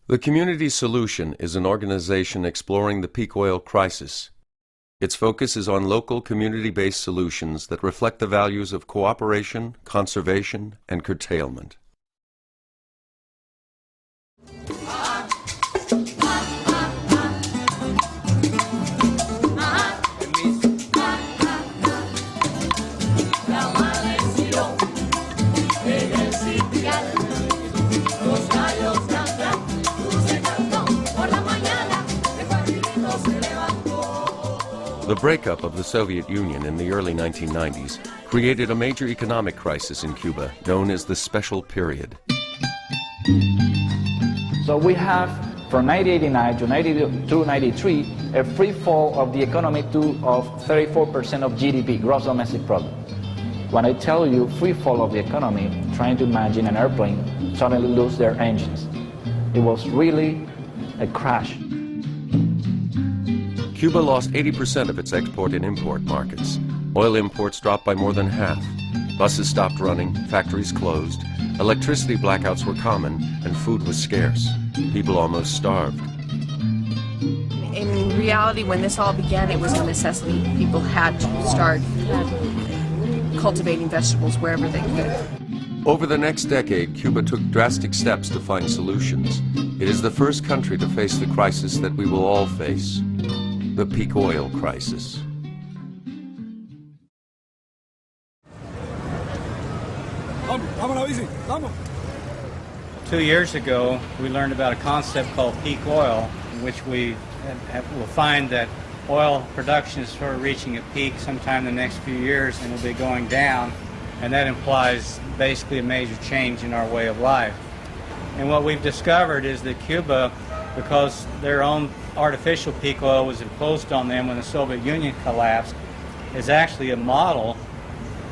The Community Solution is an organization exploring the peak oil crisis. Its focus is on local community-based solutions that reflect the values of cooperation, conservation, and curtailment. The breakup of the Soviet Union in the early 1990s created a major economic crisis in Cuba known as the Special Period. So we have, from 1989 to 1993, a free fall of the economy of 34% of GDP, gross domestic product. When I tell you free fall of the economy, trying to imagine an airplane suddenly lose their engines. It was really a crash. Cuba lost 80% of its export and import markets. Oil imports dropped by more than half. Buses stopped running, factories closed, electricity blackouts were common, and food was scarce. People almost starved. In reality, when this all began, it was a necessity. People had to start cultivating vegetables wherever they could. Over the next decade, Cuba took drastic steps to find solutions. It is the first country to face the crisis that we will all face. The peak oil crisis. Vamos. 2 years ago, we learned about a concept called peak oil, in which we will find that oil production is sort of reaching a peak sometime in the next few years and will be going down, and that implies basically a major change in our way of life. And what we've discovered is that Cuba, because their own artificial peak oil was imposed on them when the Soviet Union collapsed, is actually a model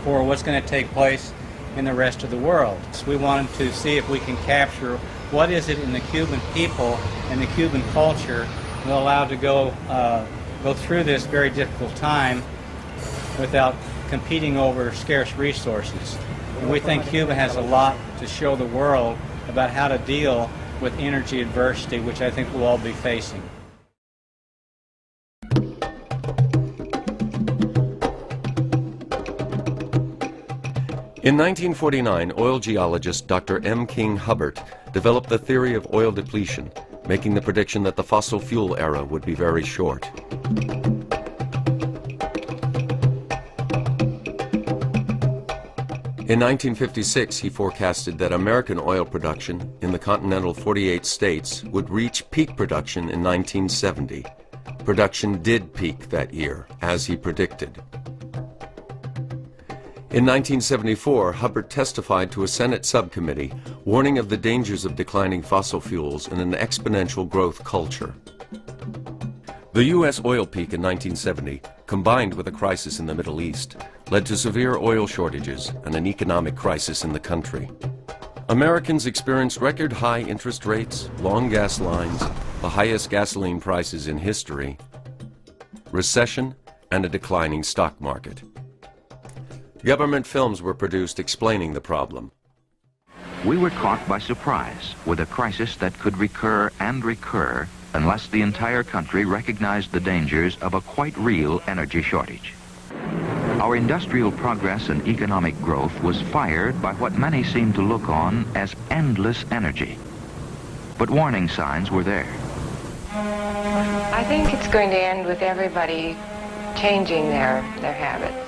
for what's going to take place in the rest of the world. So we wanted to see if we can capture what is it in the Cuban people and the Cuban culture that allowed to go through this very difficult time without competing over scarce resources. And we think Cuba has a lot to show the world about how to deal with energy adversity, which I think we'll all be facing. In 1949, oil geologist Dr. M. King Hubbert developed the theory of oil depletion, making the prediction that the fossil fuel era would be very short. In 1956, he forecasted that American oil production in the continental 48 states would reach peak production in 1970. Production did peak that year, as he predicted. In 1974, Hubbert testified to a Senate subcommittee warning of the dangers of declining fossil fuels in an exponential growth culture. The U.S. oil peak in 1970, combined with a crisis in the Middle East, led to severe oil shortages and an economic crisis in the country. Americans experienced record high interest rates, long gas lines, the highest gasoline prices in history, recession, and a declining stock market. Government films were produced explaining the problem. We were caught by surprise with a crisis that could recur and recur unless the entire country recognized the dangers of a quite real energy shortage. Our industrial progress and economic growth was fired by what many seemed to look on as endless energy. But warning signs were there. I think it's going to end with everybody changing their habits.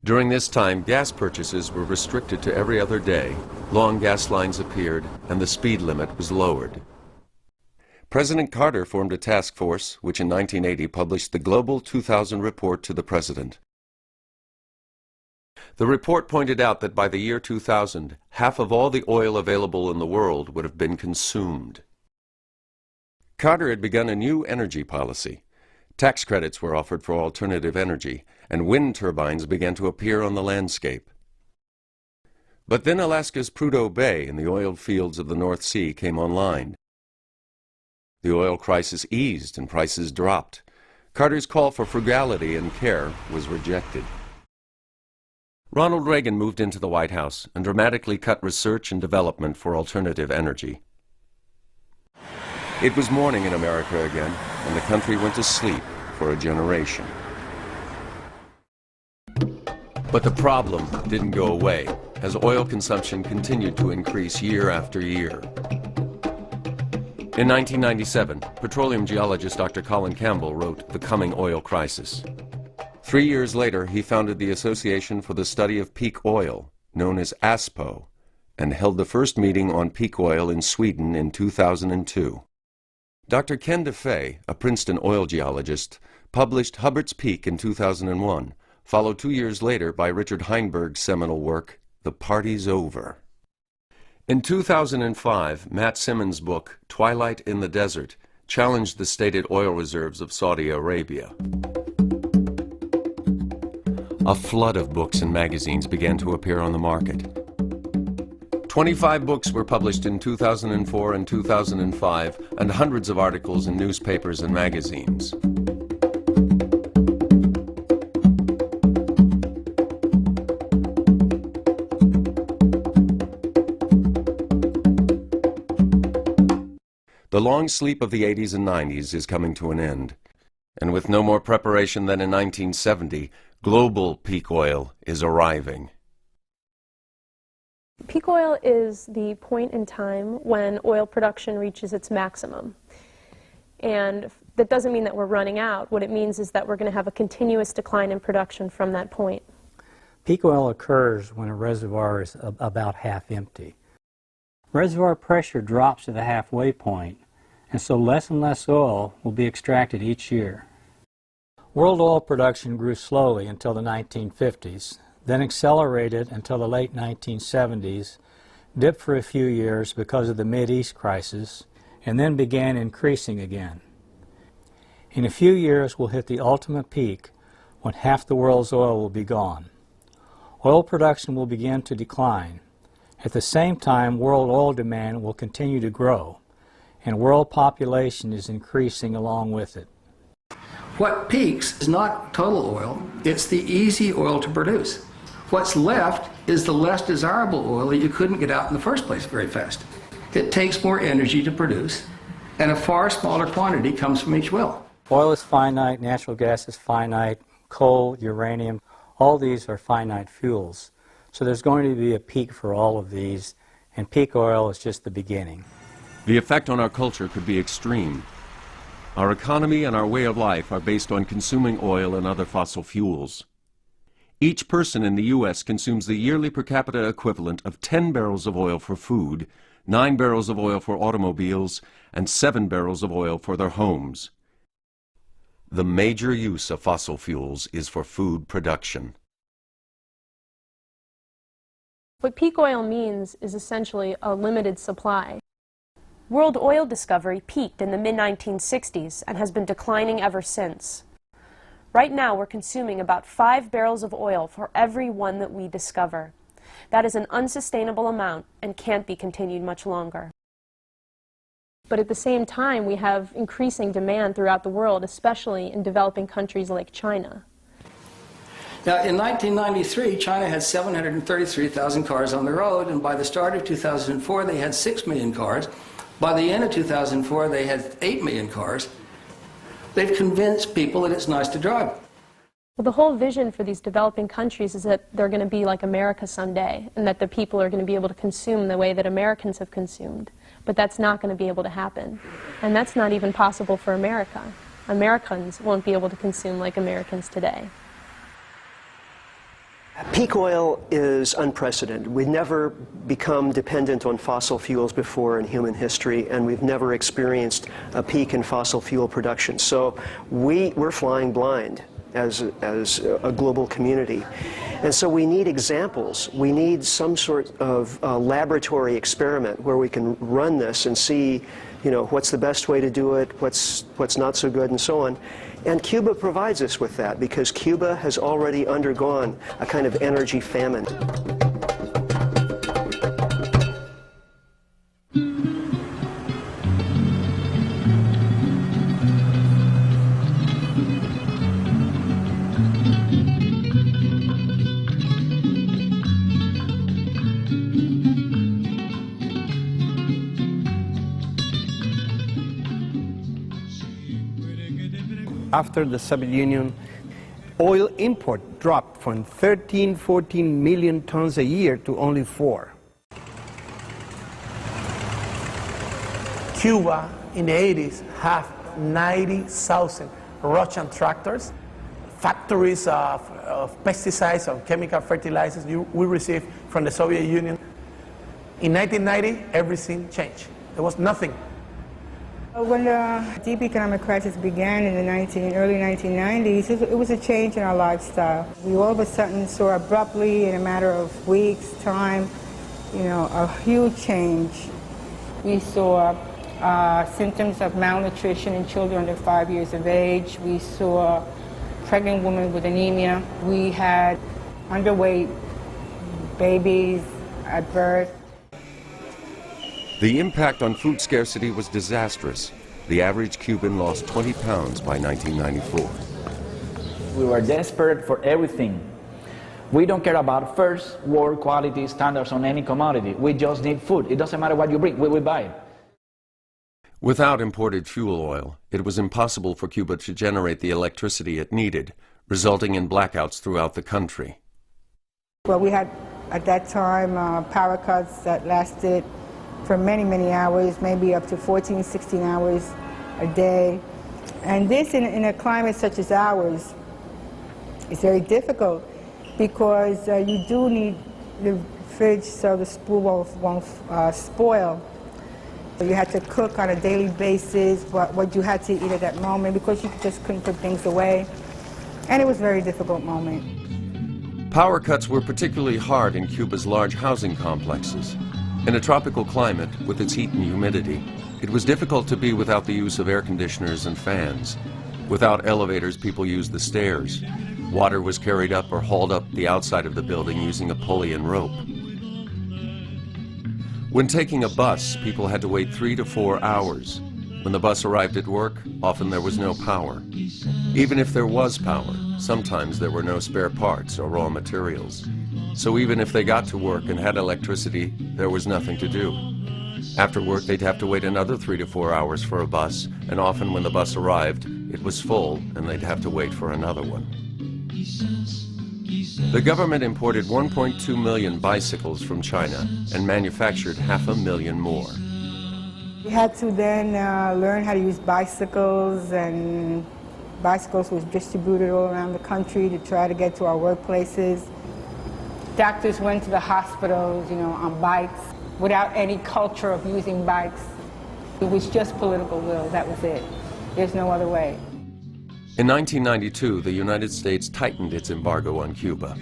During this time, gas purchases were restricted to every other day, long gas lines appeared, and the speed limit was lowered. President Carter formed a task force, which in 1980 published the Global 2000 report to the President. The report pointed out that by the year 2000, half of all the oil available in the world would have been consumed. Carter had begun a new energy policy. Tax credits were offered for alternative energy, and wind turbines began to appear on the landscape. But then Alaska's Prudhoe Bay and the oil fields of the North Sea came online. The oil crisis eased and prices dropped. Carter's call for frugality and care was rejected. Ronald Reagan moved into the White House and dramatically cut research and development for alternative energy. It was morning in America again, and the country went to sleep for a generation. But the problem didn't go away, as oil consumption continued to increase year after year. In 1997, petroleum geologist Dr. Colin Campbell wrote The Coming Oil Crisis. 3 years later, he founded the Association for the Study of Peak Oil, known as ASPO, and held the first meeting on peak oil in Sweden in 2002. Dr. Ken DeFay, a Princeton oil geologist, published Hubbert's Peak in 2001, followed 2 years later by Richard Heinberg's seminal work, The Party's Over. In 2005, Matt Simmons' book, Twilight in the Desert, challenged the stated oil reserves of Saudi Arabia. A flood of books and magazines began to appear on the market. 25 books were published in 2004 and 2005, and hundreds of articles in newspapers and magazines. The long sleep of the 80s and 90s is coming to an end. And with no more preparation than in 1970, global peak oil is arriving. Peak oil is the point in time when oil production reaches its maximum. And that doesn't mean that we're running out. What it means is that we're going to have a continuous decline in production from that point. Peak oil occurs when a reservoir is about half empty. Reservoir pressure drops to the halfway point, and so less and less oil will be extracted each year. World oil production grew slowly until the 1950s, then accelerated until the late 1970s, dipped for a few years because of the Mideast crisis, and then began increasing again. In a few years, we'll hit the ultimate peak when half the world's oil will be gone. Oil production will begin to decline. At the same time, world oil demand will continue to grow, and world population is increasing along with it. What peaks is not total oil, it's the easy oil to produce. What's left is the less desirable oil that you couldn't get out in the first place very fast. It takes more energy to produce, and a far smaller quantity comes from each well. Oil is finite, natural gas is finite, coal, uranium, all these are finite fuels. So there's going to be a peak for all of these, and peak oil is just the beginning. The effect on our culture could be extreme. Our economy and our way of life are based on consuming oil and other fossil fuels. Each person in the U.S. consumes the yearly per capita equivalent of 10 barrels of oil for food, 9 barrels of oil for automobiles, and 7 barrels of oil for their homes. The major use of fossil fuels is for food production. What peak oil means is essentially a limited supply. World oil discovery peaked in the mid-1960s and has been declining ever since. Right now, we're consuming about 5 barrels of oil for every one that we discover. That is an unsustainable amount and can't be continued much longer. But at the same time, we have increasing demand throughout the world, especially in developing countries like China. Now, in 1993, China had 733,000 cars on the road, and by the start of 2004, they had 6 million cars. By the end of 2004, they had 8 million cars. They've convinced people that it's nice to drive. Well, the whole vision for these developing countries is that they're going to be like America someday, and that the people are going to be able to consume the way that Americans have consumed. But that's not going to be able to happen. And that's not even possible for America. Americans won't be able to consume like Americans today. Peak oil is unprecedented. We've never become dependent on fossil fuels before in human history, and we've never experienced a peak in fossil fuel production. So we're flying blind as a global community. And so we need examples. We need some sort of laboratory experiment where we can run this and see, you know, what's the best way to do it, what's not so good, and so on. And Cuba provides us with that because Cuba has already undergone a kind of energy famine. after the Soviet Union, oil import dropped from 13-14 million tons a year to only 4. Cuba in the 80s had 90,000 Russian tractors, factories of pesticides, of chemical fertilizers we received from the Soviet Union. In 1990, everything changed. There was nothing. When the deep economic crisis began in the early 1990s, it was a change in our lifestyle. We all of a sudden saw abruptly, in a matter of weeks' time, a huge change. We saw symptoms of malnutrition in children under 5 years of age. We saw pregnant women with anemia. We had underweight babies at birth. The impact on food scarcity was disastrous. The average Cuban lost 20 pounds by 1994. We were desperate for everything. We don't care about first world quality standards on any commodity. We just need food. It doesn't matter what you bring, we will buy it. Without imported fuel oil, it was impossible for Cuba to generate the electricity it needed, resulting in blackouts throughout the country. Well, we had, at that time, power cuts that lasted for many, many hours, maybe up to 14, 16 hours a day. And this, in a climate such as ours, is very difficult because you do need the fridge so the food won't spoil. You had to cook on a daily basis what you had to eat at that moment because you just couldn't put things away. And it was a very difficult moment. Power cuts were particularly hard in Cuba's large housing complexes. In a tropical climate, with its heat and humidity, it was difficult to be without the use of air conditioners and fans. Without elevators, people used the stairs. Water was carried up or hauled up the outside of the building using a pulley and rope. When taking a bus, people had to wait 3 to 4 hours. When the bus arrived at work, often there was no power. Even if there was power, sometimes there were no spare parts or raw materials. So even if they got to work and had electricity, there was nothing to do. After work, they'd have to wait another 3 to 4 hours for a bus, and often when the bus arrived, it was full, and they'd have to wait for another one. The government imported 1.2 million bicycles from China and manufactured 500,000 more. We had to then learn how to use bicycles, and bicycles was distributed all around the country to try to get to our workplaces. Doctors went to the hospitals, on bikes, without any culture of using bikes. It was just political will, that was it. There's no other way. In 1992, the United States tightened its embargo on Cuba.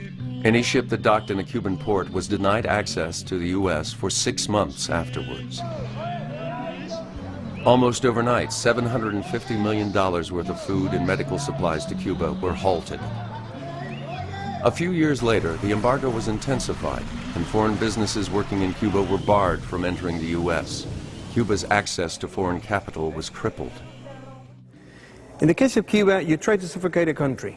Any ship that docked in a Cuban port was denied access to the U.S. for 6 months afterwards. Almost overnight, $750 million worth of food and medical supplies to Cuba were halted. A few years later, the embargo was intensified, and foreign businesses working in Cuba were barred from entering the U.S. Cuba's access to foreign capital was crippled. In the case of Cuba, you try to suffocate a country.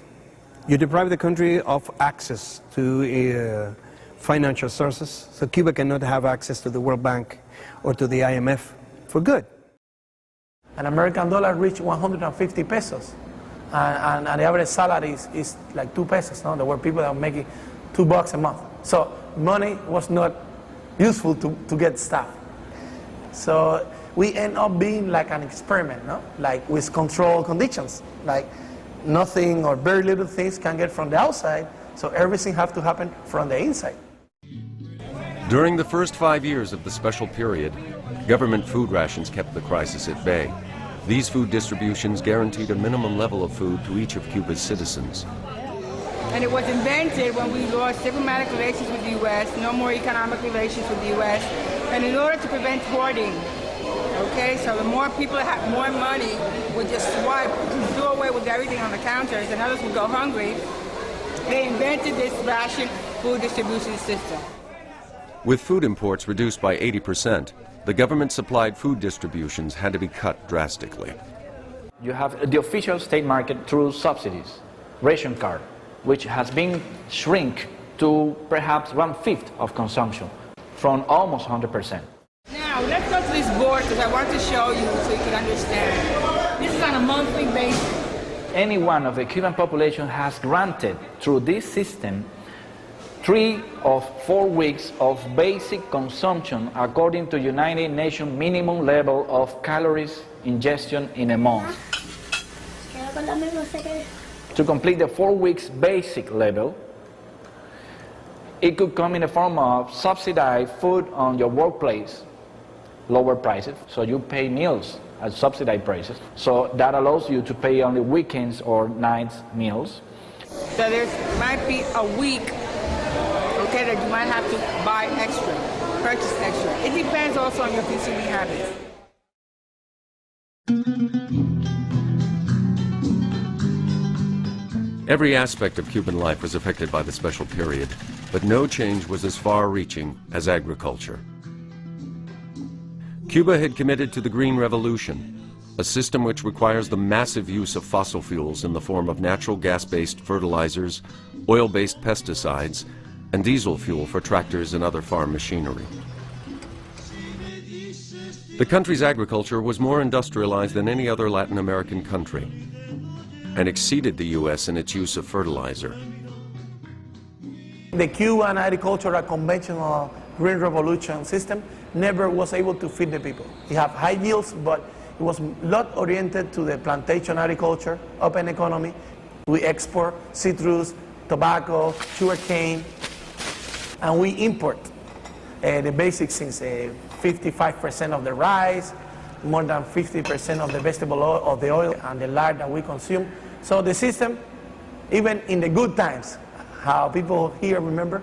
You deprive the country of access to financial sources, so Cuba cannot have access to the World Bank or to the IMF for good. An American dollar reached 150 pesos. And the average salary is like 2 pesos. No? There were people that were making $2 a month. So money was not useful to get stuff. So we end up being like an experiment, no? Like with controlled conditions. Like nothing or very little things can get from the outside, so everything has to happen from the inside. During the first 5 years of the special period, government food rations kept the crisis at bay. These food distributions guaranteed a minimum level of food to each of Cuba's citizens. And it was invented when we lost diplomatic relations with the U.S., no more economic relations with the U.S., and in order to prevent hoarding. Okay, so the more people that have more money would just swipe, do away with everything on the counters, and others would go hungry. They invented this ration food distribution system. With food imports reduced by 80%, the government-supplied food distributions had to be cut drastically. You have the official state market through subsidies, ration card, which has been shrink to perhaps 1/5 of consumption, from almost 100%. Now, let's go to this board because I want to show you so you can understand. This is on a monthly basis. any one of the Cuban population has granted through this system 3 of 4 weeks of basic consumption according to United Nations minimum level of calories ingestion in a month. To complete the 4 weeks basic level, it could come in the form of subsidized food on your workplace, lower prices, so you pay meals at subsidized prices. So that allows you to pay only weekends or nights meals. So there might be a week, okay, that you might have to buy extra, purchase extra. It depends also on your consuming habits. Every aspect of Cuban life was affected by the special period, but no change was as far-reaching as agriculture. Cuba had committed to the Green Revolution, a system which requires the massive use of fossil fuels in the form of natural gas-based fertilizers, oil-based pesticides, and diesel fuel for tractors and other farm machinery. The country's agriculture was more industrialized than any other Latin American country, and exceeded the U.S. in its use of fertilizer. The Cuban agricultural conventional Green Revolution system never was able to feed the people. It had high yields, but it was not oriented to the plantation agriculture, open economy. We export citrus, tobacco, sugarcane, and we import the basic things, 55% of the rice, more than 50% of the vegetable oil, of the oil and the lard that we consume. So the system, even in the good times, how people here remember,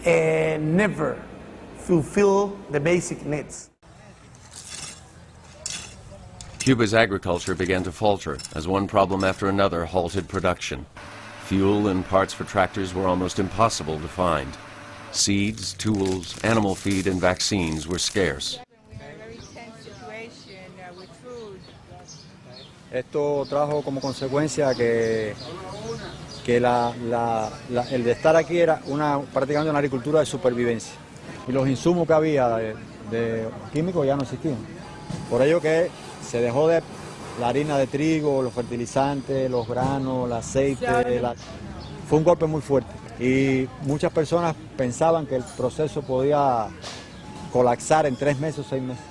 never fulfill the basic needs. Cuba's agriculture began to falter as one problem after another halted production. Fuel and parts for tractors were almost impossible to find. Seeds, tools, animal feed, and vaccines were scarce. Esto trajo como consecuencia que el de estar aquí era prácticamente una agricultura de supervivencia. Y los insumos que había de químicos ya no existían. Por ello que se dejó de la harina de trigo, los fertilizantes, los granos, el aceite. Fue un golpe muy fuerte. Y muchas personas pensaban que el proceso podía colapsar en 3 meses o 6 meses.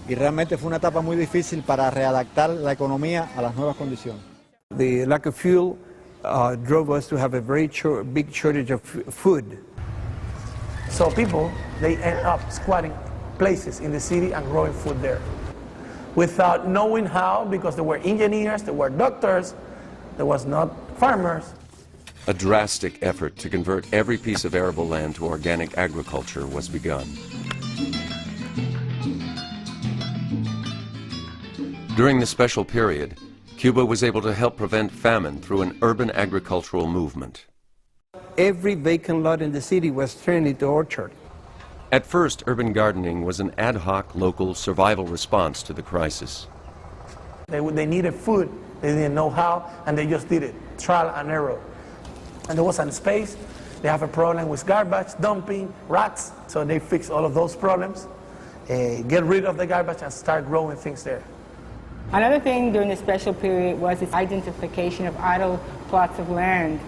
Y realmente fue una etapa muy difícil para readaptar la economía a las nuevas condiciones. The lack of fuel drove us to have a very big shortage of food. So people, they end up squatting places in the city and growing food there. Without knowing how, because there were engineers, there were doctors, there was not farmers. A drastic effort to convert every piece of arable land to organic agriculture was begun. During the special period, Cuba was able to help prevent famine through an urban agricultural movement. Every vacant lot in the city was turned into orchard. At first, urban gardening was an ad hoc local survival response to the crisis. They needed food, they didn't know how, and they just did it, trial and error. And there was a space, they have a problem with garbage, dumping, rats, so they fixed all of those problems, get rid of the garbage and start growing things there. Another thing during the special period was the identification of idle plots of land,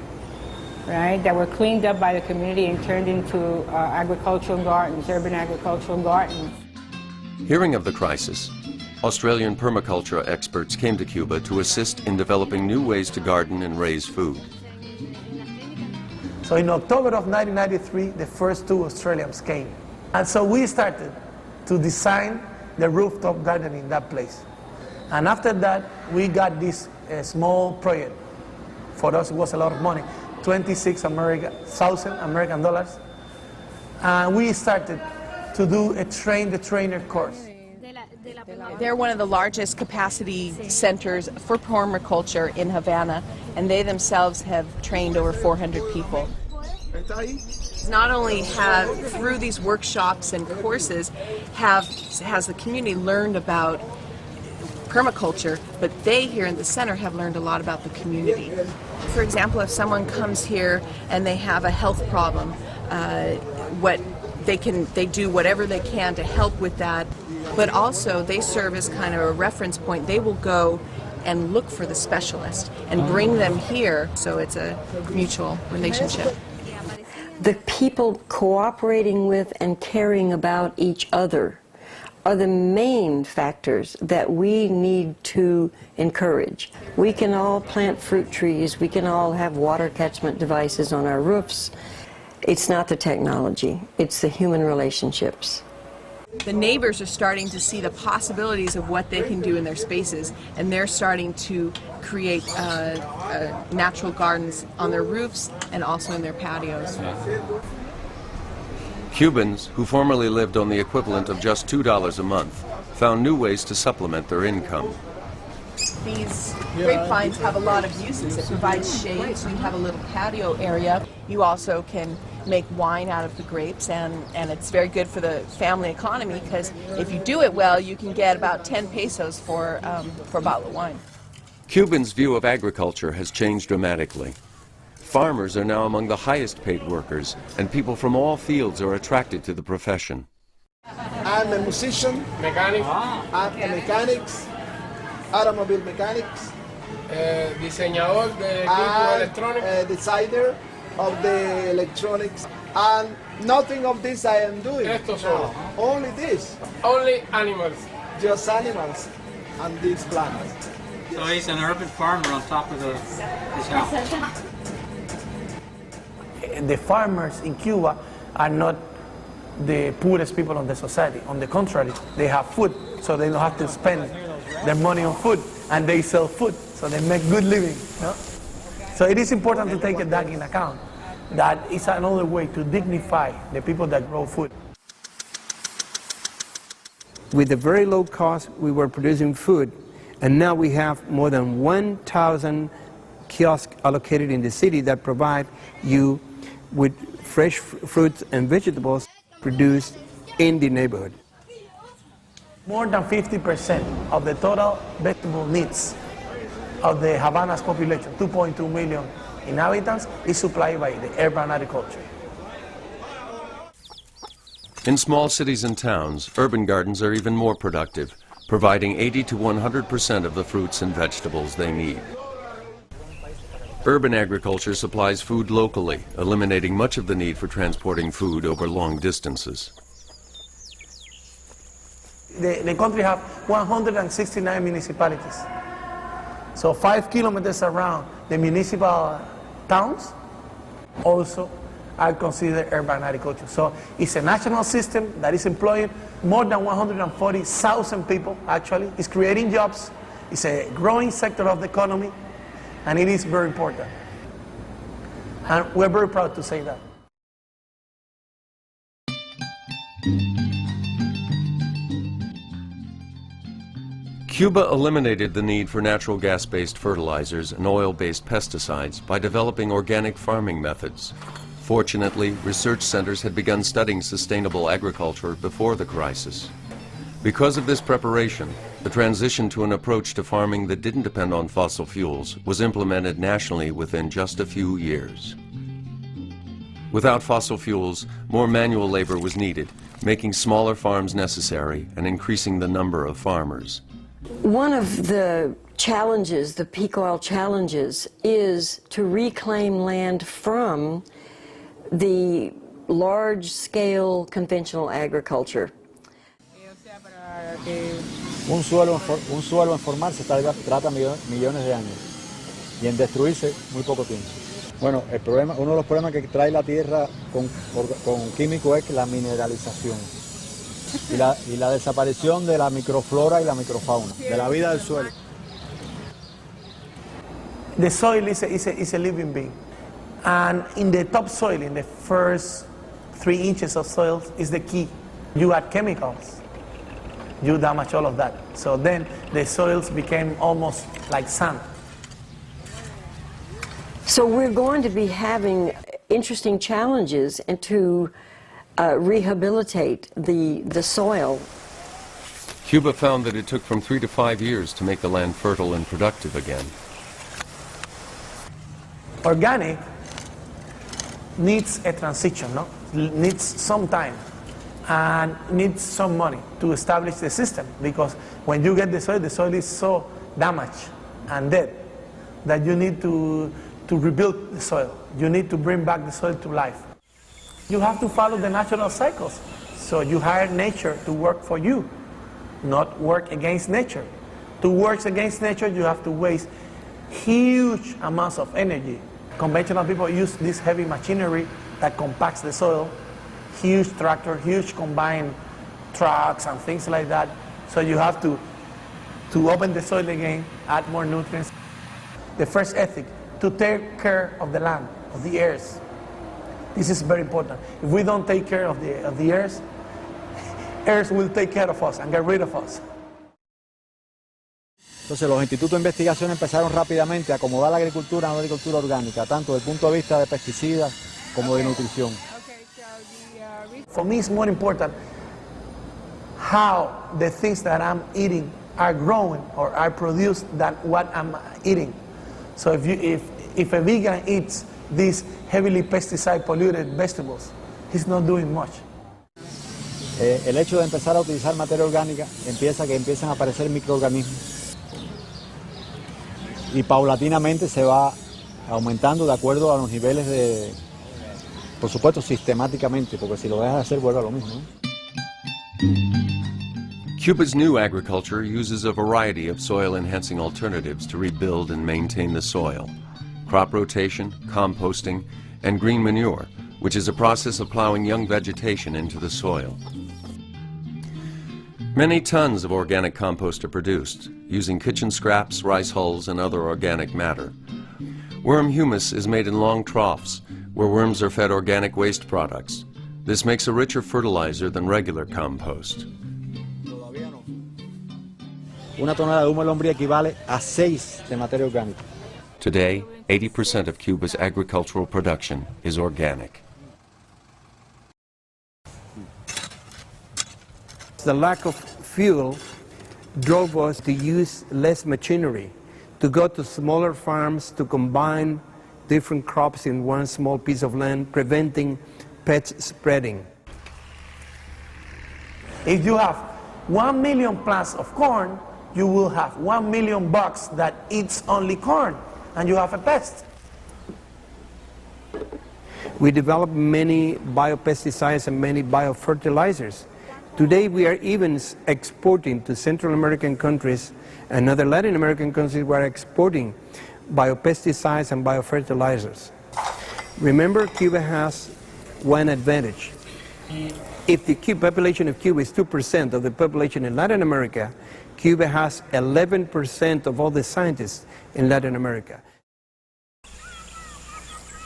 right, that were cleaned up by the community and turned into agricultural gardens, urban agricultural gardens. Hearing of the crisis, Australian permaculture experts came to Cuba to assist in developing new ways to garden and raise food. So in October of 1993, the first 2 Australians came. And so we started to design the rooftop garden in that place. And after that, we got this small project. For us, it was a lot of money, 26,000 American dollars. And we started to do a train-the-trainer course. They're one of the largest capacity centers for permaculture in Havana, and they themselves have trained over 400 people. Not only have, through these workshops and courses, has the community learned about permaculture, but they here in the center have learned a lot about the community. For example, if someone comes here and they have a health problem, they do whatever they can to help with that, but also they serve as kind of a reference point. They will go and look for the specialist and bring them here, so it's a mutual relationship. The people cooperating with and caring about each other are the main factors that we need to encourage. We can all plant fruit trees, we can all have water catchment devices on our roofs. It's not the technology, it's the human relationships. The neighbors are starting to see the possibilities of what they can do in their spaces, and they're starting to create natural gardens on their roofs and also in their patios. Cubans, who formerly lived on the equivalent of just $2 a month, found new ways to supplement their income. These grapevines have a lot of uses. It provides shade, so you have a little patio area. You also can make wine out of the grapes, and it's very good for the family economy, because if you do it well, you can get about 10 pesos for a bottle of wine. Cubans' view of agriculture has changed dramatically. Farmers are now among the highest paid workers, and people from all fields are attracted to the profession. I'm a musician, mechanic, mechanics, automobile mechanics, diseñador de equipo electrónico, designer of the electronics, and nothing of this I am doing. Esto solo. Only this. Only animals. Just animals and these plants. So he's an urban farmer on top of his house. The farmers in Cuba are not the poorest people in the society. On the contrary, they have food, so they don't have to spend their money on food, and they sell food, so they make good living. No? So it is important to take that in account. That is another way to dignify the people that grow food. With a very low cost, we were producing food, and now we have more than 1,000 kiosks allocated in the city that provide you with fresh fruits and vegetables produced in the neighborhood. More than 50% of the total vegetable needs of the Havana's population, 2.2 million inhabitants, is supplied by the urban agriculture. In small cities and towns, urban gardens are even more productive, providing 80 to 100% of the fruits and vegetables they need. Urban agriculture supplies food locally, eliminating much of the need for transporting food over long distances. The country has 169 municipalities. So 5 kilometers around the municipal towns also are considered urban agriculture. So it's a national system that is employing more than 140,000 people, actually. It's creating jobs. It's a growing sector of the economy, and it is very important. And we're very proud to say that. Cuba eliminated the need for natural gas-based fertilizers and oil-based pesticides by developing organic farming methods. Fortunately, research centers had begun studying sustainable agriculture before the crisis. Because of this preparation, the transition to an approach to farming that didn't depend on fossil fuels was implemented nationally within just a few years. Without fossil fuels, more manual labor was needed, making smaller farms necessary and increasing the number of farmers. One of the challenges, the peak oil challenges, is to reclaim land from the large-scale conventional agriculture. Un suelo en formarse trata millones de años y en destruirse muy poco tiempo. Bueno, uno de los problemas que trae la tierra con químicos es la mineralización y la desaparición de la microflora y la microfauna, de la vida del suelo. The soil is a living being. And in the topsoil, in the first 3 inches of soil, is the key. You add chemicals, you damage all of that. So then the soils became almost like sand. So we're going to be having interesting challenges and to rehabilitate the soil. Cuba found that it took from 3 to 5 years to make the land fertile and productive again. Organic needs a transition, no? Needs some time and needs some money to establish the system, because when you get the soil is so damaged and dead, that you need to rebuild the soil. You need to bring back the soil to life. You have to follow the natural cycles. So you hire nature to work for you, not work against nature. To work against nature, you have to waste huge amounts of energy. Conventional people use this heavy machinery that compacts the soil, huge tractor, huge combine trucks and things like that. So you have to open the soil again, add more nutrients. The first ethic, to take care of the land, of the earth. This is very important. If we don't take care of the earth, earth will take care of us and get rid of us. Entonces los institutos de investigación empezaron rápidamente a acomodar la agricultura a una agricultura orgánica, tanto desde el punto de vista de pesticidas como de nutrición. For me it's more important how the things that I'm eating are growing or are produced than what I'm eating. So if a vegan eats these heavily pesticide polluted vegetables, he's not doing much. El hecho de empezar a utilizar materia orgánica empiezan a aparecer microorganismos y paulatinamente se va aumentando de acuerdo a los niveles de, por supuesto, sistemáticamente, porque si lo dejas de hacer vuelve a lo mismo, ¿no? Cuba's new agriculture uses a variety of soil-enhancing alternatives to rebuild and maintain the soil. Crop rotation, composting, and green manure, which is a process of plowing young vegetation into the soil. Many tons of organic compost are produced, using kitchen scraps, rice hulls, and other organic matter. Worm humus is made in long troughs, where worms are fed organic waste products. This makes a richer fertilizer than regular compost. Una tonelada de humo de lombriz equivale a 6 de materia orgánica. Today, 80% of Cuba's agricultural production is organic. The lack of fuel drove us to use less machinery, to go to smaller farms, to combine different crops in one small piece of land, preventing pest spreading. If you have 1 million plants of corn, you will have 1 million bugs that eats only corn, and you have a pest. We developed many biopesticides and many biofertilizers. Today we are even exporting to Central American countries and other Latin American countries. We are exporting biopesticides and biofertilizers. Remember, Cuba has one advantage. If the population of Cuba is 2% of the population in Latin America, Cuba has 11% of all the scientists in Latin America.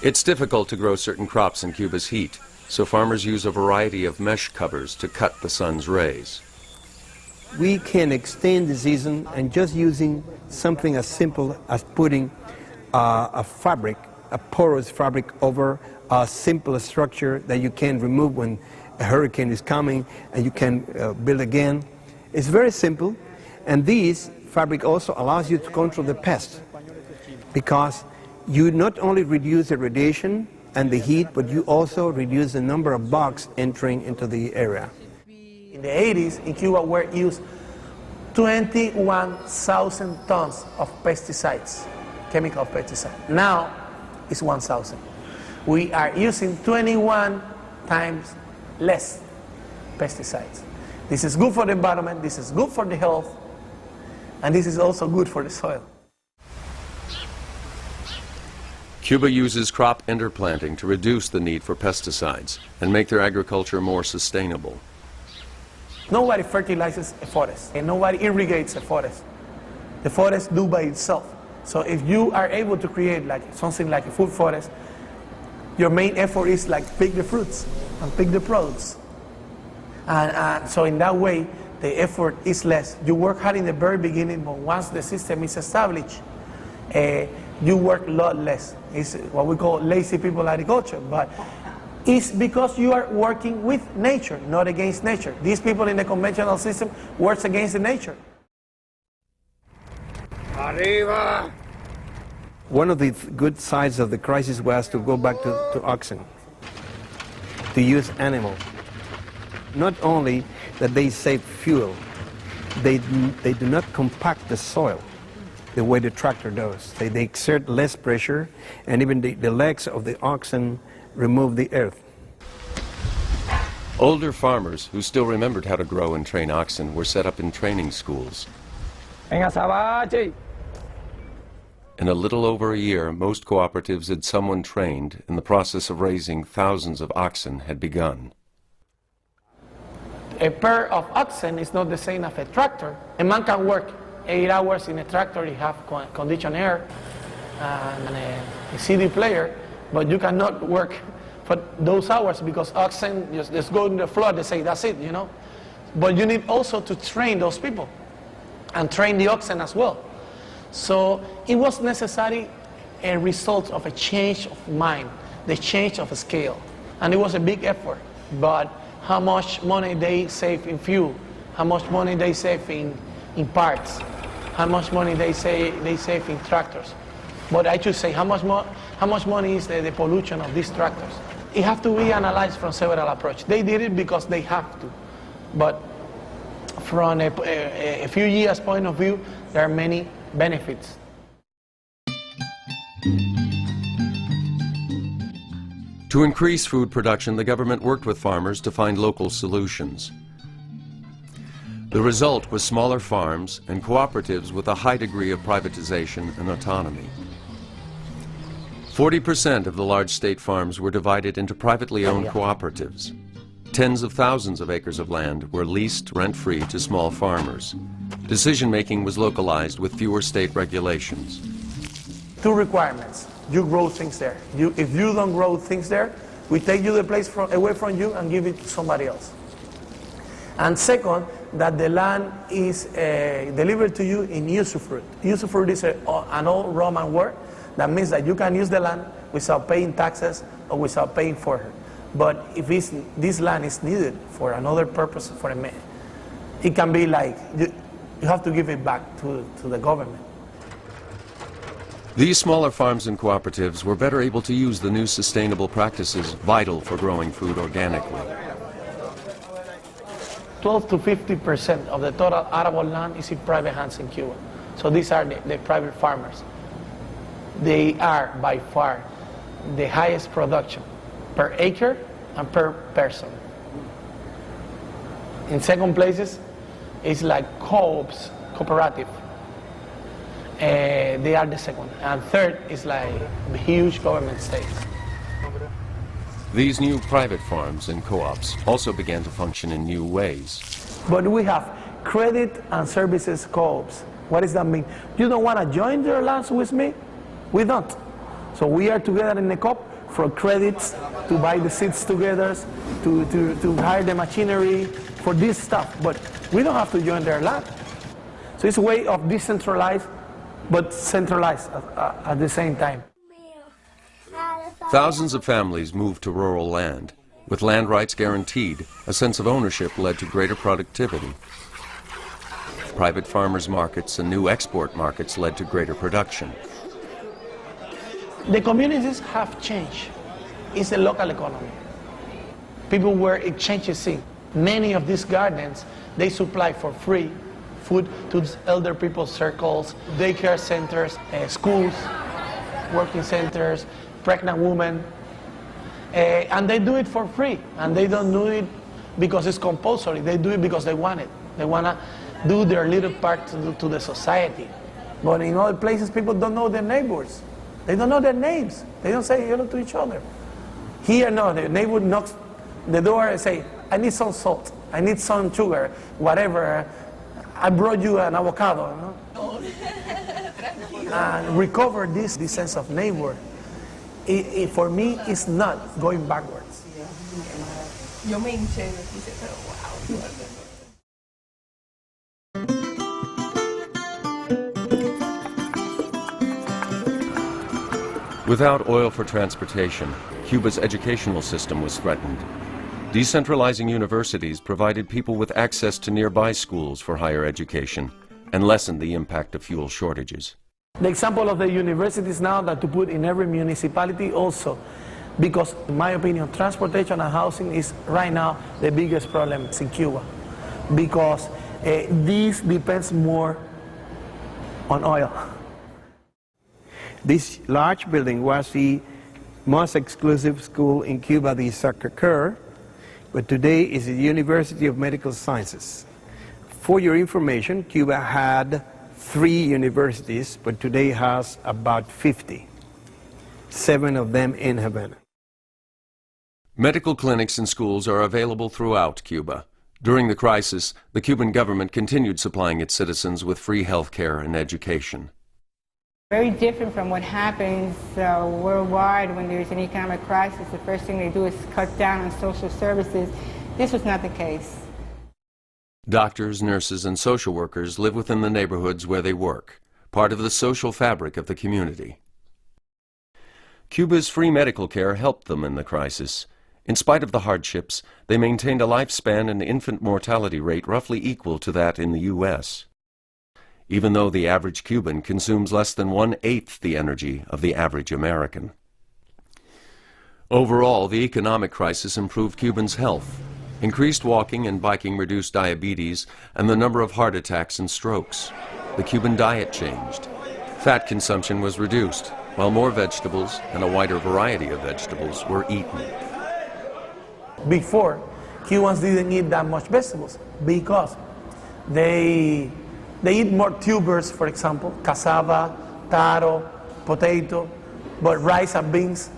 It's difficult to grow certain crops in Cuba's heat, so farmers use a variety of mesh covers to cut the sun's rays. We can extend the season and just using something as simple as putting a fabric, a porous fabric over a simple structure that you can remove when a hurricane is coming and you can build again. It's very simple, and this fabric also allows you to control the pest, because you not only reduce the radiation and the heat, but you also reduce the number of bugs entering into the area. In the 80s, in Cuba, were used 21,000 tons of pesticides, chemical pesticides. Now, it's 1,000. We are using 21 times less pesticides. This is good for the environment, this is good for the health, and this is also good for the soil. Cuba uses crop interplanting to reduce the need for pesticides and make their agriculture more sustainable. Nobody fertilizes a forest, and nobody irrigates a forest. The forest do by itself. So if you are able to create like something like a food forest, your main effort is like pick the fruits and pick the products. And so in that way, the effort is less. You work hard in the very beginning, but once the system is established, you work a lot less. It's what we call lazy people agriculture, but it's because you are working with nature, not against nature. These people in the conventional system work against the nature. Arriba! One of the good sides of the crisis was to go back to oxen, to use animals. Not only that they save fuel, they do not compact the soil. the way the tractor does. They exert less pressure, and even the legs of the oxen remove the earth. Older farmers who still remembered how to grow and train oxen were set up in training schools. In a little over a year, most cooperatives had someone trained, and the process of raising thousands of oxen had begun. A pair of oxen is not the same as a tractor. A man can work 8 hours in a tractor, you have conditioned air and a CD player, but you cannot work for those hours because oxen just go on the floor, they say that's it, you know. But you need also to train those people and train the oxen as well. So it was necessary a result of a change of mind, the change of scale. And it was a big effort, but how much money they save in fuel, how much money they save in parts, how much money they save in tractors. But I should say, how much money is the pollution of these tractors? It has to be analyzed from several approaches. They did it because they have to. But from a few years point of view, there are many benefits. To increase food production, the government worked with farmers to find local solutions. The result was smaller farms and cooperatives with a high degree of privatization and autonomy. 40% of the large state farms were divided into privately owned cooperatives. Tens of thousands of acres of land were leased rent-free to small farmers. Decision-making was localized with fewer state regulations. 2 requirements. You grow things there. If you don't grow things there, we take you the place away from you and give it to somebody else. And second, that the land is delivered to you in usufruct. Usufruct is an old Roman word that means that you can use the land without paying taxes or without paying for it. But if this land is needed for another purpose, it can be like you have to give it back to the government. These smaller farms and cooperatives were better able to use the new sustainable practices vital for growing food organically. 12 to 50% of the total arable land is in private hands in Cuba. So these are the private farmers. They are by far the highest production per acre and per person. In second places, it's like co-ops, cooperative. They are the second. And third is like huge government states. These new private farms and co-ops also began to function in new ways. But we have credit and services co-ops. What does that mean? You don't want to join their lands with me? We don't. So we are together in a co-op for credits, to buy the seeds together, to hire the machinery, for this stuff. But we don't have to join their land. So it's a way of decentralized but centralized at the same time. Thousands of families moved to rural land. With land rights guaranteed, a sense of ownership led to greater productivity. Private farmers' markets and new export markets led to greater production. The communities have changed. It's a local economy. People were exchanging things. Many of these gardens, they supply for free food to elder people's circles, daycare centers, schools, working centers, pregnant women, and they do it for free. And they don't do it because it's compulsory. They do it because they want it. They want to do their little part to the society. But in other places, people don't know their neighbors. They don't know their names. They don't say hello to each other. Here, no, the neighbor knocks the door and say, I need some salt, I need some sugar, whatever. I brought you an avocado. No? And recover this sense of neighbor. For me, it's not going backwards. Yo me hinché, me puse, pero wow. Without oil for transportation, Cuba's educational system was threatened. Decentralizing universities provided people with access to nearby schools for higher education and lessened the impact of fuel shortages. The example of the universities now that to put in every municipality also, because in my opinion, transportation and housing is right now the biggest problem in Cuba, because this depends more on oil. This large building was the most exclusive school in Cuba, the Sacre Coeur, but today is the University of Medical Sciences. For your information, Cuba had 3 universities, but today has about 50, 7 of them in Havana. Medical clinics and schools are available throughout Cuba. During the crisis, the Cuban government continued supplying its citizens with free health care and education. Very different from what happens worldwide when there's an economic crisis. The first thing they do is cut down on social services. This was not the case. Doctors, nurses, and social workers live within the neighborhoods where they work, part of the social fabric of the community. Cuba's free medical care helped them in the crisis. In spite of the hardships, they maintained a lifespan and infant mortality rate roughly equal to that in the U.S., even though the average Cuban consumes less than 1/8 the energy of the average American. Overall, the economic crisis improved Cubans' health. Increased walking and biking reduced diabetes and the number of heart attacks and strokes. The Cuban diet changed. Fat consumption was reduced, while more vegetables and a wider variety of vegetables were eaten. Before, Cubans didn't eat that much vegetables because they eat more tubers, for example, cassava, taro, potato, but rice and beans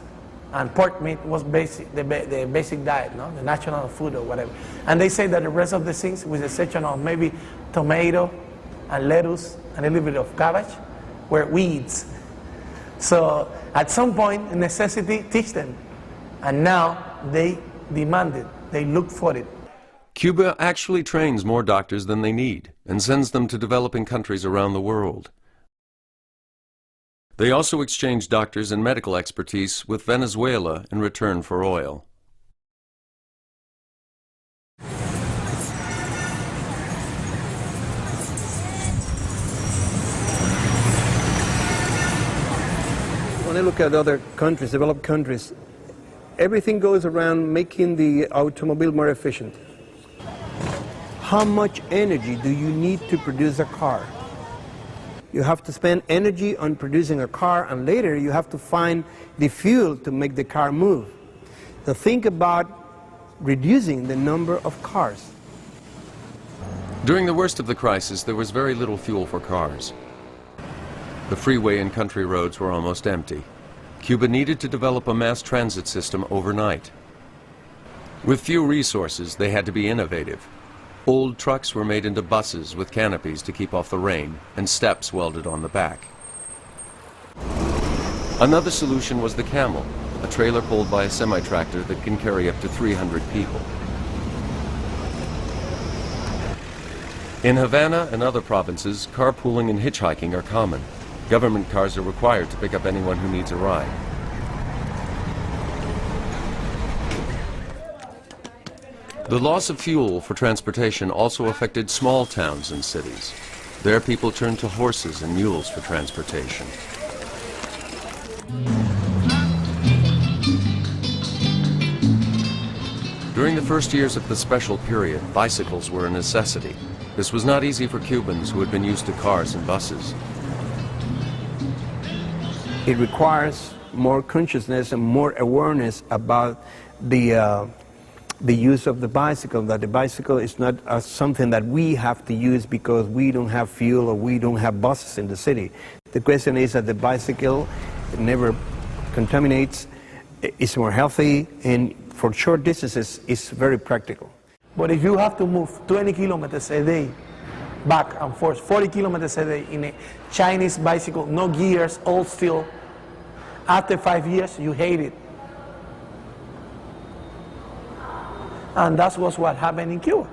and pork meat was the basic diet, no? The national food or whatever. And they say that the rest of the things, with the exception of maybe tomato and lettuce and a little bit of cabbage, were weeds. So at some point, necessity teach them. And now they demand it, they look for it. Cuba actually trains more doctors than they need and sends them to developing countries around the world. They also exchange doctors and medical expertise with Venezuela in return for oil. When I look at other countries, developed countries, everything goes around making the automobile more efficient. How much energy do you need to produce a car? You have to spend energy on producing a car, and later you have to find the fuel to make the car move. So think about reducing the number of cars. During the worst of the crisis, there was very little fuel for cars. The freeway and country roads were almost empty. Cuba needed to develop a mass transit system overnight. With few resources, they had to be innovative. Old trucks were made into buses with canopies to keep off the rain and steps welded on the back. Another solution was the camel, a trailer pulled by a semi-tractor that can carry up to 300 people. In Havana and other provinces, carpooling and hitchhiking are common. Government cars are required to pick up anyone who needs a ride. The loss of fuel for transportation also affected small towns and cities. There, people turned to horses and mules for transportation. During the first years of the special period, bicycles were a necessity. This was not easy for Cubans who had been used to cars and buses. It requires more consciousness and more awareness about the use of the bicycle, that the bicycle is not something that we have to use because we don't have fuel or we don't have buses in the city. The question is that the bicycle never contaminates, is more healthy, and for short distances is very practical. But if you have to move 20 kilometers a day back and forth, 40 kilometers a day in a Chinese bicycle, no gears, all steel, after 5 years you hate it. And that was what happened in Cuba.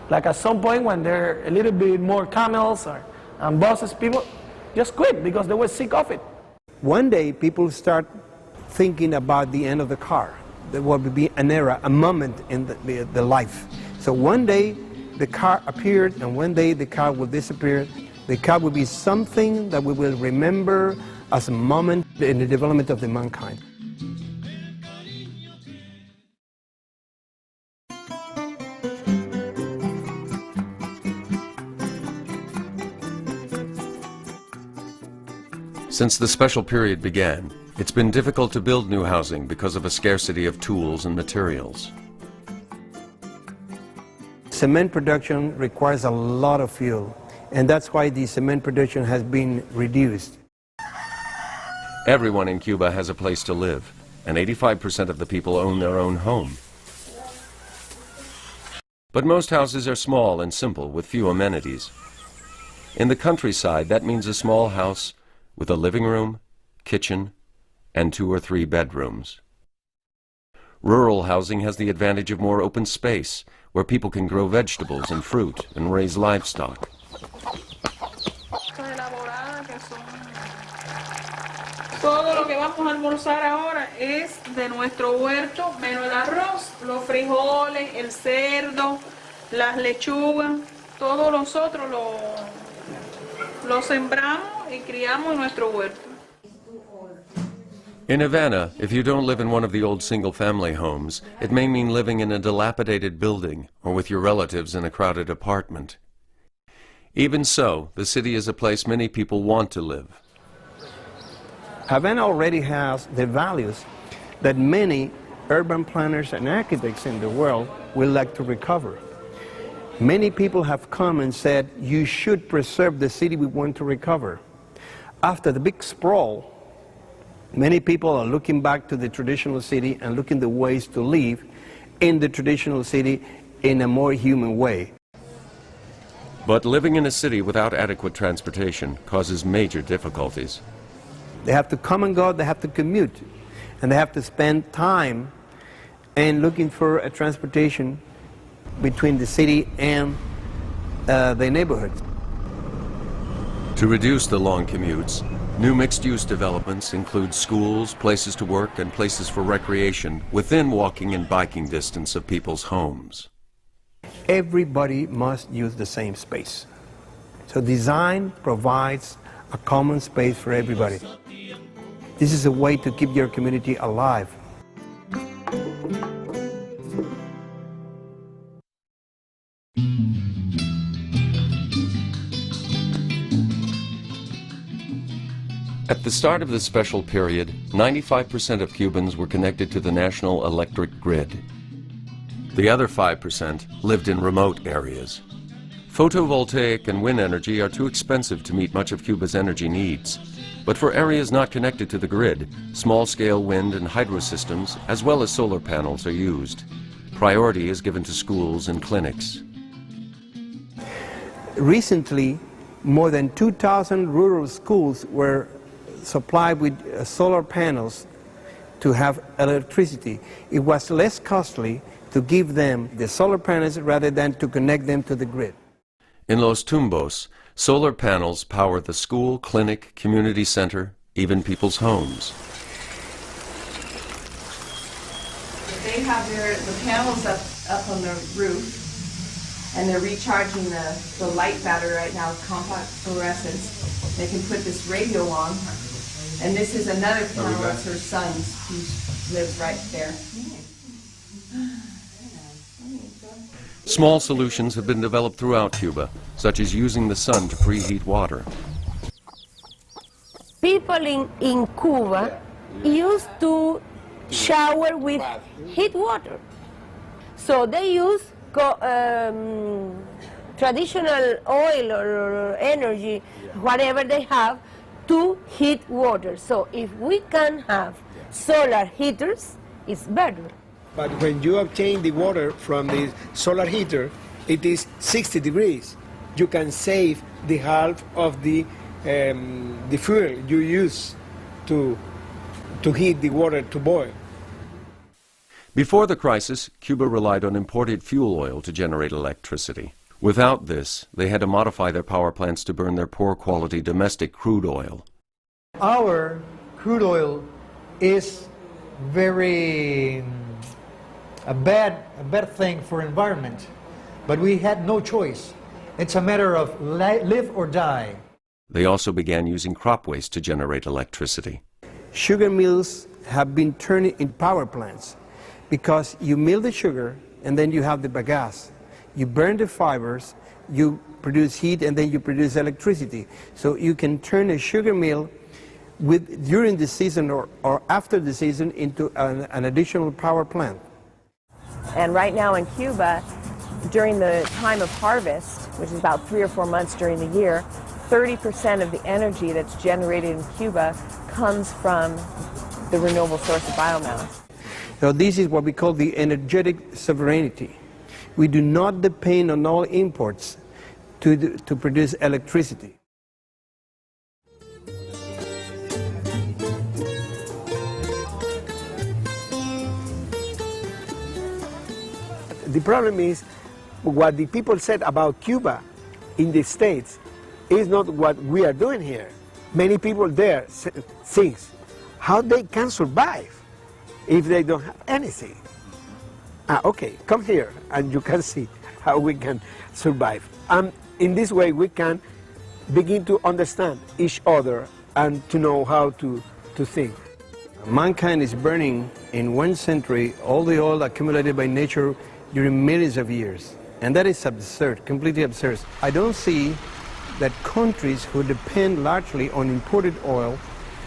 Like at some point when there are a little bit more camels and buses, people just quit because they were sick of it. One day people start thinking about the end of the car. There will be an era, a moment in the life. So one day the car appeared and one day the car will disappear. The car will be something that we will remember as a moment in the development of the mankind. Since the special period began, it's been difficult to build new housing because of a scarcity of tools and materials. Cement production requires a lot of fuel, and that's why the cement production has been reduced. Everyone in Cuba has a place to live, and 85% of the people own their own home. But most houses are small and simple with few amenities. In the countryside, that means a small house with a living room, kitchen, and 2 or 3 bedrooms. Rural housing has the advantage of more open space, where people can grow vegetables and fruit and raise livestock. Todo lo que vamos a almorzar ahora es de nuestro huerto, menos el arroz, los frijoles, el cerdo, las lechugas, todos nosotros lo sembramos y criamos en nuestro huerto. In Havana, if you don't live in one of the old single-family homes, it may mean living in a dilapidated building or with your relatives in a crowded apartment. Even so, the city is a place many people want to live. Havana already has the values that many urban planners and architects in the world would like to recover. Many people have come and said, you should preserve the city we want to recover. After the big sprawl, many people are looking back to the traditional city and looking the ways to live in the traditional city in a more human way. But living in a city without adequate transportation causes major difficulties. They have to come and go, they have to commute, and they have to spend time and looking for a transportation between the city and the neighborhoods. To reduce the long commutes, new mixed-use developments include schools, places to work, and places for recreation within walking and biking distance of people's homes. Everybody must use the same space. So design provides a common space for everybody. This is a way to keep your community alive. At the start of this special period, 95% of Cubans were connected to the national electric grid. The other 5% lived in remote areas. Photovoltaic and wind energy are too expensive to meet much of Cuba's energy needs. But for areas not connected to the grid, small-scale wind and hydro systems, as well as solar panels, are used. Priority is given to schools and clinics. Recently, more than 2,000 rural schools were supplied with solar panels to have electricity. It was less costly to give them the solar panels rather than to connect them to the grid. In Los Tumbos, solar panels power the school, clinic, community center, even people's homes. They have the panels up on the roof, and they're recharging the light battery right now with compact fluorescence. They can put this radio on, and this is another panel. That's her son's, who lives right there. Small solutions have been developed throughout Cuba, such as using the sun to preheat water. People in Cuba used to shower with heat water. So they use traditional oil or energy, whatever they have, to heat water. So if we can have solar heaters, it's better. But when you obtain the water from the solar heater, it is 60 degrees. You can save the half of the fuel you use to heat the water to boil. Before the crisis, Cuba relied on imported fuel oil to generate electricity. Without this, they had to modify their power plants to burn their poor-quality domestic crude oil. Our crude oil is very a bad thing for environment, but we had no choice. It's a matter of live or die. They also began using crop waste to generate electricity. Sugar mills have been turned into power plants because you mill the sugar and then you have the bagasse. You burn the fibers, you produce heat, and then you produce electricity. So you can turn a sugar mill during the season or after the season into an additional power plant. And right now in Cuba, during the time of harvest, which is about 3 or 4 months during the year, 30% of the energy that's generated in Cuba comes from the renewable source of biomass. So this is what we call the energetic sovereignty. We do not depend on all imports to produce electricity. The problem is what the people said about Cuba in the States is not what we are doing here. Many people there think how they can survive if they don't have anything. Okay, come here and you can see how we can survive. And in this way we can begin to understand each other and to know how to think. Mankind is burning in 1 century all the oil accumulated by nature during millions of years. And that is absurd, completely absurd. I don't see that countries who depend largely on imported oil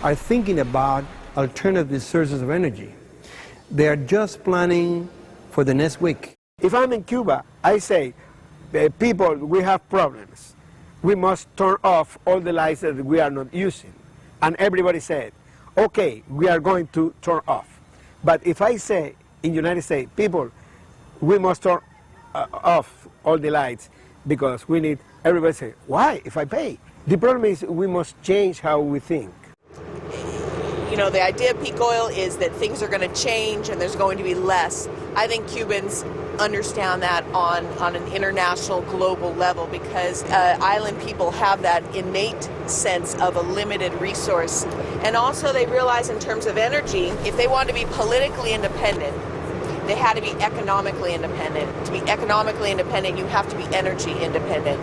are thinking about alternative sources of energy. They are just planning for the next week. If I'm in Cuba, I say, people, we have problems. We must turn off all the lights that we are not using. And everybody said, okay, we are going to turn off. But if I say in the United States, people, we must turn off all the lights because we need, everybody say, why, if I pay? The problem is we must change how we think. You know, the idea of peak oil is that things are going to change and there's going to be less. I think Cubans understand that on an international, global level because island people have that innate sense of a limited resource. And also they realize in terms of energy, if they want to be politically independent, they had to be economically independent. To be economically independent, you have to be energy independent.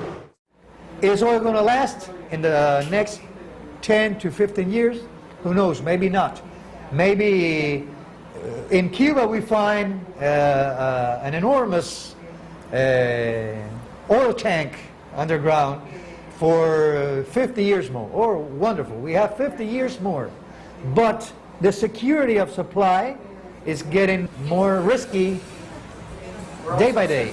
Is oil going to last in the next 10 to 15 years? Who knows? Maybe not. Maybe in Cuba we find an enormous oil tank underground for 50 years more. Oh, wonderful. We have 50 years more. But the security of supply is getting more risky day by day.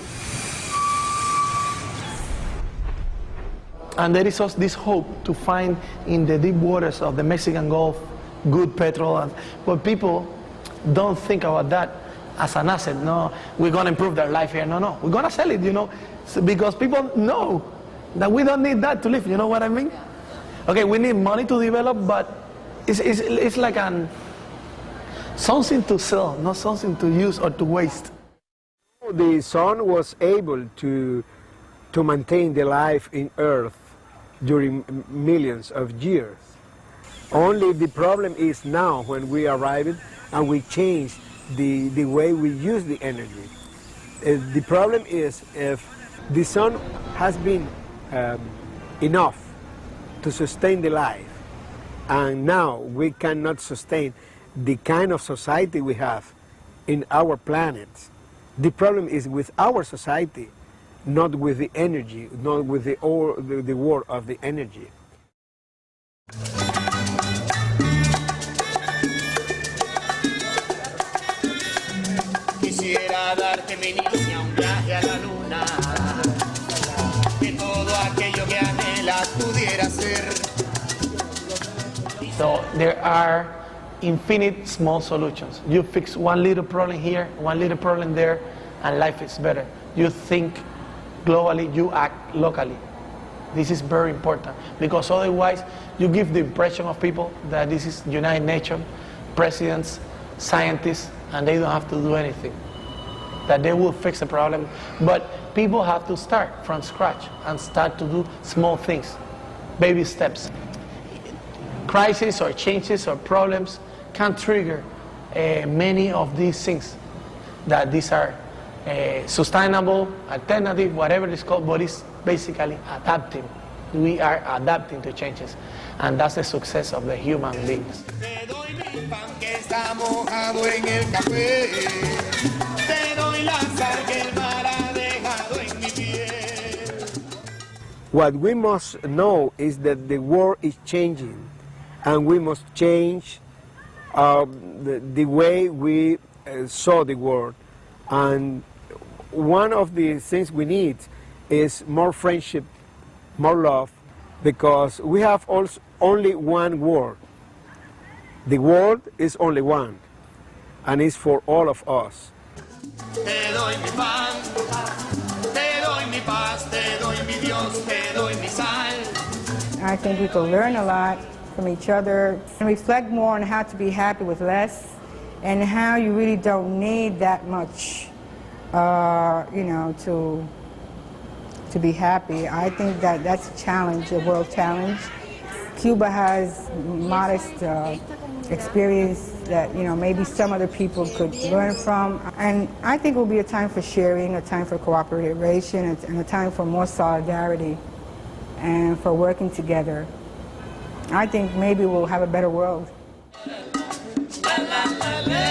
And there is also this hope to find in the deep waters of the Mexican Gulf good petrol. But people don't think about that as an asset. No, we're going to improve their life here. No, no, we're going to sell it, you know, because people know that we don't need that to live. You know what I mean? Okay, we need money to develop, but it's like something to sell, not something to use or to waste. The sun was able to maintain the life in Earth during millions of years. Only the problem is now when we arrived and we change the way we use the energy. The problem is if the sun has been enough to sustain the life and now we cannot sustain the kind of society we have in our planet. The problem is with our society, not with the energy, not with the war of the energy. Quisiera darte, mi niña, un viaje a la luna, que todo aquello que anhelas pudiera ser. So there are infinite small solutions. You fix one little problem here, one little problem there, and life is better. You think globally, you act locally. This is very important because otherwise you give the impression of people that this is United Nations, presidents, scientists, and they don't have to do anything. That they will fix the problem. But people have to start from scratch and start to do small things, baby steps. Crises or changes or problems can trigger many of these things. That these are sustainable, alternative, whatever it's called, but it's basically adapting. We are adapting to changes. And that's the success of the human beings. What we must know is that the world is changing and we must change the way we saw the world. And one of the things we need is more friendship, more love, because we have also only one world. The world is only one, and it's for all of us. Te doy mi pan, te doy mi paz, te doy mi Dios, te doy mi sal. I think we can learn a lot from each other and reflect more on how to be happy with less and how you really don't need that much, you know, to be happy. I think that that's a challenge, a world challenge. Cuba has modest experience that, you know, maybe some other people could learn from. And I think it will be a time for sharing, a time for cooperation, and a time for more solidarity and for working together. I think maybe we'll have a better world. La, la, la, la.